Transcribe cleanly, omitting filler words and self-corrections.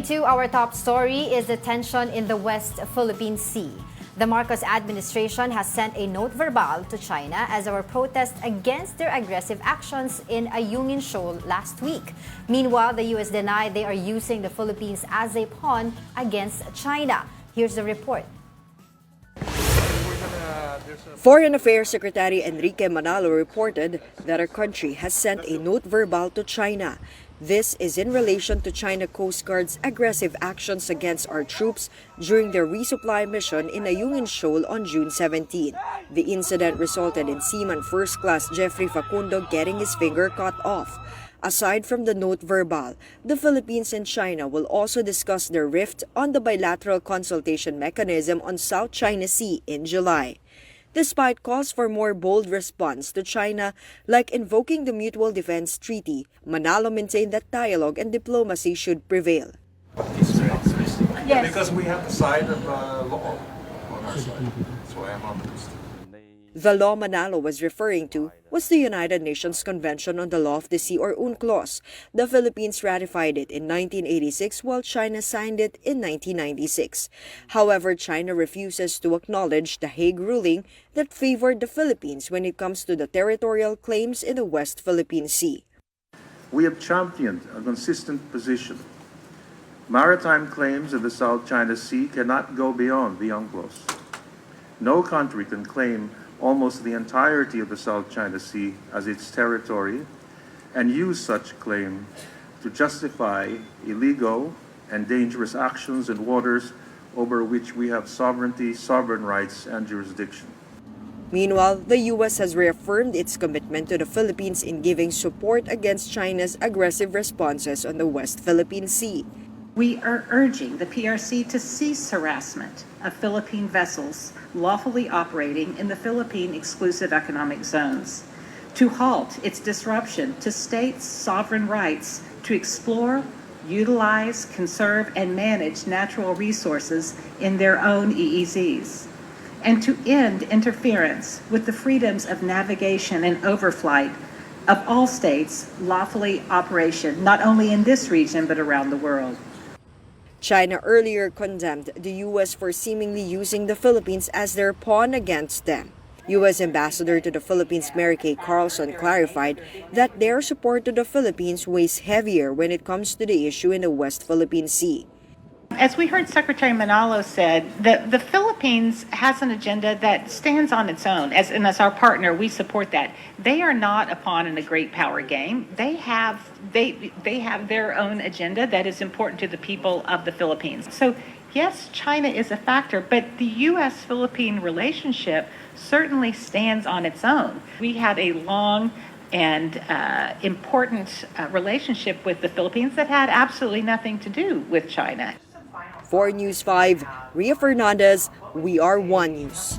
to our top story is the tension in the West Philippine Sea. The Marcos administration has sent a note verbal to China as our protest against their aggressive actions in Ayungin Shoal last week. Meanwhile, the U.S. denied they are using the Philippines as a pawn against China. Here's the report. Foreign Affairs Secretary Enrique Manalo reported that our country has sent a note verbal to China. This is in relation to China Coast Guard's aggressive actions against our troops during their resupply mission in Ayungin Shoal on June 17. The incident resulted in Seaman First Class Jeffrey Facundo getting his finger cut off. Aside from the note verbal, the Philippines and China will also discuss their rift on the bilateral consultation mechanism on South China Sea in July. Despite calls for more bold response to China, like invoking the Mutual Defense Treaty, Manalo maintained that dialogue and diplomacy should prevail. Yes. Because we have the side of law on our side, so I am optimistic. The law Manalo was referring to was the United Nations Convention on the Law of the Sea or UNCLOS. The Philippines ratified it in 1986 while China signed it in 1996. However, China refuses to acknowledge the Hague ruling that favored the Philippines when it comes to the territorial claims in the West Philippine Sea. We have championed a consistent position. Maritime claims in the South China Sea cannot go beyond the UNCLOS. No country can claim almost the entirety of the South China Sea as its territory and use such claim to justify illegal and dangerous actions in waters over which we have sovereignty, sovereign rights, and jurisdiction. Meanwhile, the U.S. has reaffirmed its commitment to the Philippines in giving support against China's aggressive responses on the West Philippine Sea. We are urging the PRC to cease harassment of Philippine vessels lawfully operating in the Philippine exclusive economic zones, to halt its disruption to states' sovereign rights to explore, utilize, conserve, and manage natural resources in their own EEZs, and to end interference with the freedoms of navigation and overflight of all states' lawfully operation, not only in this region but around the world. China earlier condemned the U.S. for seemingly using the Philippines as their pawn against them. U.S. Ambassador to the Philippines Mary Kay Carlson clarified that their support to the Philippines weighs heavier when it comes to the issue in the West Philippine Sea. As we heard Secretary Manalo said, the Philippines has an agenda that stands on its own. As our partner, we support that. They are not a pawn in a great power game. They have their own agenda that is important to the people of the Philippines. So yes, China is a factor, but the U.S.-Philippine relationship certainly stands on its own. We had a long and important relationship with the Philippines that had absolutely nothing to do with China. For News 5, Ria Fernandez, We Are One News.